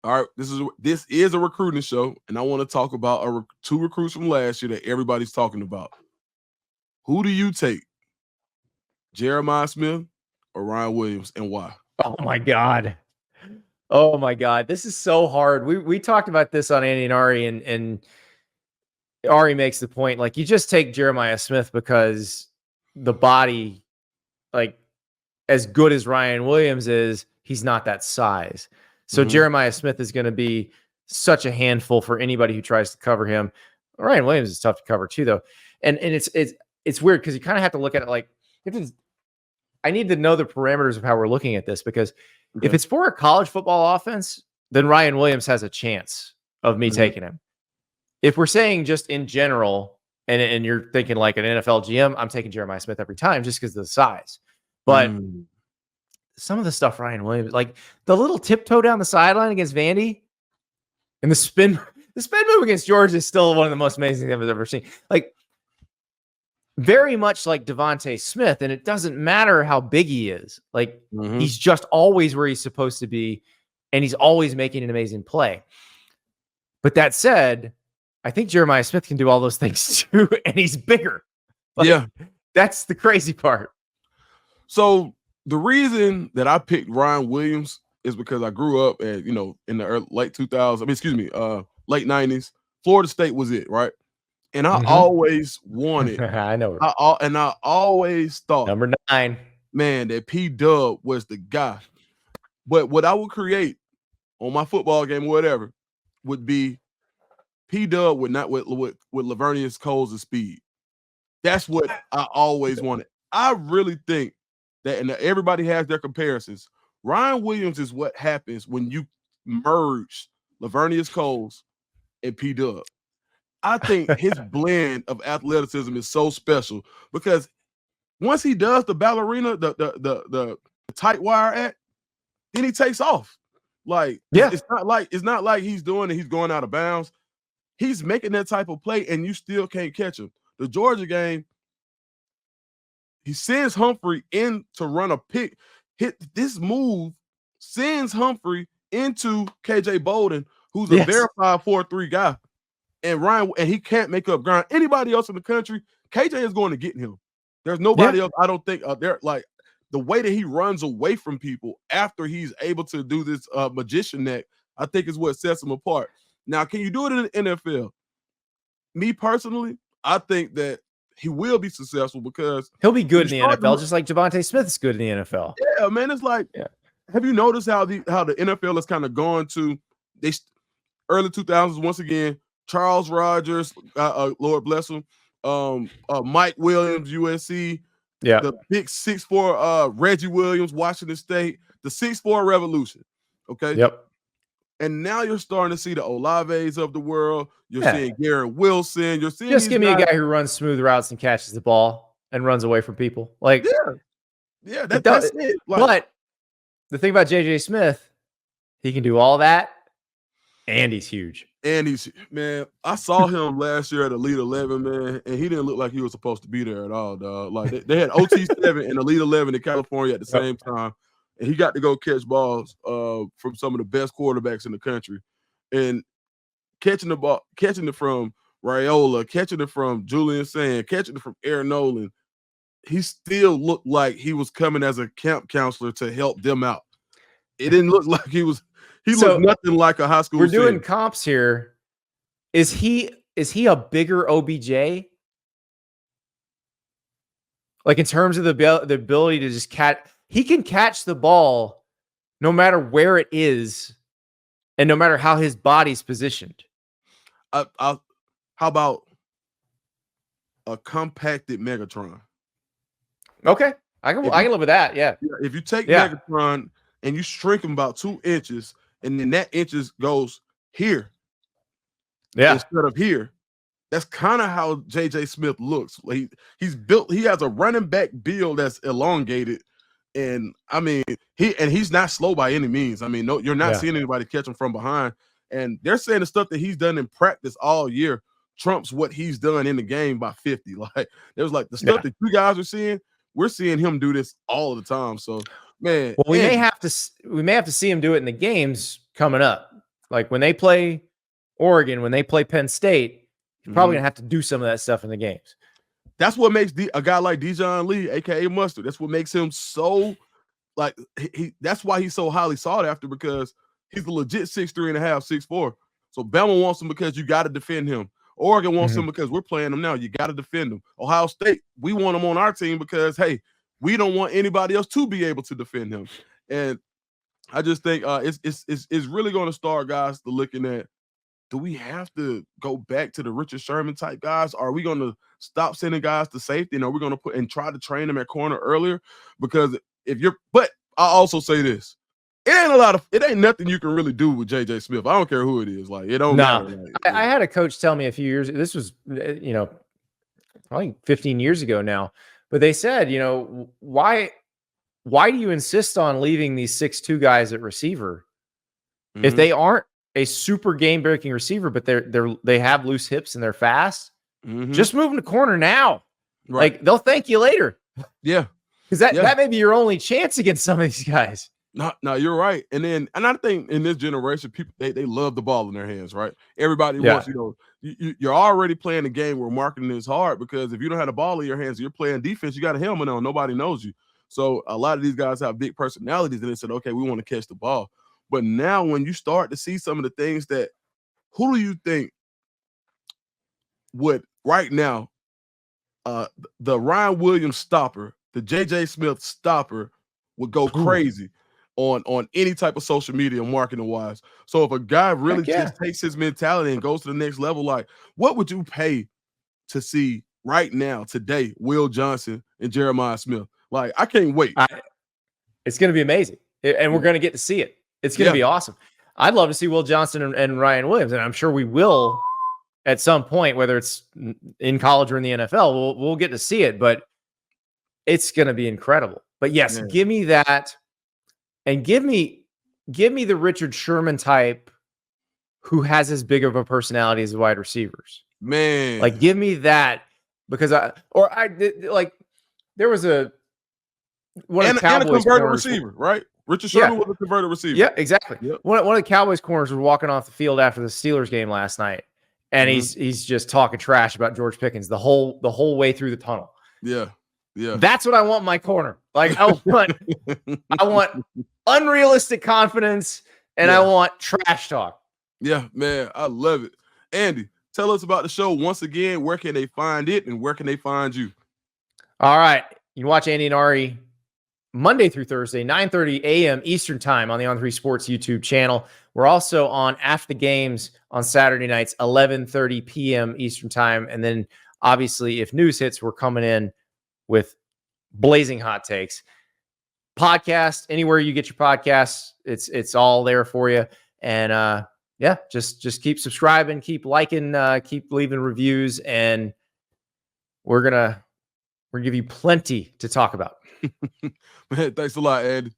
All right, this is a recruiting show, and I want to talk about two recruits from last year that everybody's talking about. Who do you take, Jeremiah Smith or Ryan Williams, and why? Oh my God. Oh my God. This is so hard. We talked about this on Andy and Ari, and Ari makes the point, like, you just take Jeremiah Smith because the body, like, as good as Ryan Williams is, he's not that size. So Jeremiah Smith is going to be such a handful for anybody who tries to cover him. Ryan Williams is tough to cover too, though. And it's weird because you kind of have to look at it like, I need to know the parameters of how we're looking at this, because if it's for a college football offense, then Ryan Williams has a chance of me taking him. If we're saying just in general, and you're thinking like an NFL GM, I'm taking Jeremiah Smith every time just because of the size. But some of the stuff Ryan Williams, like the little tiptoe down the sideline against Vandy, and the spin move against Georgia is still one of the most amazing things I've ever seen. Like, very much like Devontae Smith, and it doesn't matter how big he is. Like, he's just always where he's supposed to be, and he's always making an amazing play. But that said, I think Jeremiah Smith can do all those things too, and he's bigger. Like, that's the crazy part. So the reason that I picked Ryan Williams is because I grew up in the late 2000s. Late 90s. Florida State was it, right? And I always wanted. I know. I always thought, number 9, man, that P Dub was the guy. But what I would create on my football game or whatever would be P Dub with Lavernius Coles' speed. That's what I always wanted. I really think that, and everybody has their comparisons. Ryan Williams is what happens when you merge Lavernius Coles and P Dub. I think his blend of athleticism is so special because once he does the ballerina, the tight wire act, then he takes off. Like, it's not like he's doing it, he's going out of bounds. He's making that type of play, and you still can't catch him. The Georgia game, he sends Humphrey in to run a pick. Hit this move, sends Humphrey into KJ Bolden, who's a verified 4-3 guy. And he can't make up ground. Anybody else in the country, KJ is going to get him. There's nobody else, I don't think, there. Like, the way that he runs away from people after he's able to do this magician neck, I think is what sets him apart. Now, can you do it in the NFL? Me personally, I think that he will be successful because he'll be good in the NFL, just like Devontae Smith is good in the NFL. Yeah, man. It's like, have you noticed how the NFL has kind of gone to early 2000s once again? Charles Rogers, Lord bless him. Mike Williams, USC. Yeah. The big 6'4", Reggie Williams, Washington State. The 6'4" revolution. Okay. Yep. And now you're starting to see the Olaves of the world. You're seeing Garrett Wilson. You're seeing just give me a guy who runs smooth routes and catches the ball and runs away from people. Like, that's it. Like, but the thing about JJ Smith, he can do all that, and he's huge. Man, I saw him last year at Elite 11, man, and he didn't look like he was supposed to be there at all, dog. Like, they had OT7 and Elite 11 in California at the same time, and he got to go catch balls from some of the best quarterbacks in the country. And catching it from Raiola, catching it from Julian Sand, catching it from Aaron Nolan, he still looked like he was coming as a camp counselor to help them out. It didn't look like he looked nothing like a high school. We're doing comps here. Is he a bigger OBJ? Like, in terms of the ability to just he can catch the ball no matter where it is and no matter how his body's positioned. How about a compacted Megatron? Okay. I can live with that. Yeah. If you take Megatron and you shrink him about 2 inches, and then that inches goes here instead of here, that's kind of how JJ Smith looks. Like, he's built, he has a running back build that's elongated. And I mean, he's not slow by any means. I mean, no, you're not seeing anybody catch him from behind. And they're saying the stuff that he's done in practice all year trumps what he's done in the game by 50. Like, there was like the stuff that you guys are seeing, we're seeing him do this all the time. So, man, well, we may have to see him do it in the games coming up. Like when they play Oregon, when they play Penn State, you're probably Mhm. gonna have to do some of that stuff in the games. That's what makes a guy like Dijon Lee, aka Mustard. That's what makes him so like that's why he's so highly sought after, because he's a legit 6'3.5", 6'4". So Bama wants him because you got to defend him. Oregon wants him because we're playing him now. You got to defend him. Ohio State, we want him on our team because, hey, we don't want anybody else to be able to defend him. And I just think it's really going to start guys to looking at, do we have to go back to the Richard Sherman type guys? Are we going to stop sending guys to safety, and are we going to put and try to train them at corner earlier? Because but I also say this, it ain't nothing you can really do with JJ Smith. I don't care who it is. Like, it don't matter. Like, I had a coach tell me a few years, this was, I think 15 years ago now, but they said, why do you insist on leaving these 6'2" guys at receiver if they aren't a super game breaking receiver, but they have loose hips and they're fast? Just move them to corner now. Right. Like, they'll thank you later. Yeah. Because that may be your only chance against some of these guys. No, you're right. And I think in this generation, people they love the ball in their hands, right? Everybody wants, you're already playing a game where marketing is hard, because if you don't have the ball in your hands, you're playing defense, you got a helmet on, nobody knows you. So a lot of these guys have big personalities, and they said, okay, we want to catch the ball. But now when you start to see some of the things that, who do you think would right now, the Ryan Williams stopper, the JJ Smith stopper would go crazy on any type of social media marketing wise? So if a guy really just takes his mentality and goes to the next level, like, what would you pay to see right now, today, Will Johnson and Jeremiah Smith? Like, I can't wait. It's going to be amazing. And we're going to get to see it. It's going to be awesome. I'd love to see Will Johnson and Ryan Williams, and I'm sure we will at some point, whether it's in college or in the NFL. We'll get to see it, but it's going to be incredible. But yes, give me that, and give me the Richard Sherman type who has as big of a personality as the wide receivers. Man, like, give me that, because there was one of the Cowboys converted receiver, right? Richard Sherman was a converted receiver. Yeah, exactly. Yep. One of the Cowboys corners was walking off the field after the Steelers game last night, and he's just talking trash about George Pickens the whole way through the tunnel. Yeah. That's what I want in my corner. Like, I want unrealistic confidence, and I want trash talk. Yeah, man, I love it. Andy, tell us about the show once again. Where can they find it, and where can they find you? All right, you can watch Andy and Ari Monday through Thursday, 9:30 a.m. Eastern time on the On3 Sports YouTube channel. We're also on after the games on Saturday nights, 11:30 p.m. Eastern time. And then obviously, if news hits, we're coming in with blazing hot takes. Podcast, anywhere you get your podcasts, it's all there for you. And just keep subscribing, keep liking, keep leaving reviews, and we're gonna give you plenty to talk about. Man, thanks a lot, Ed.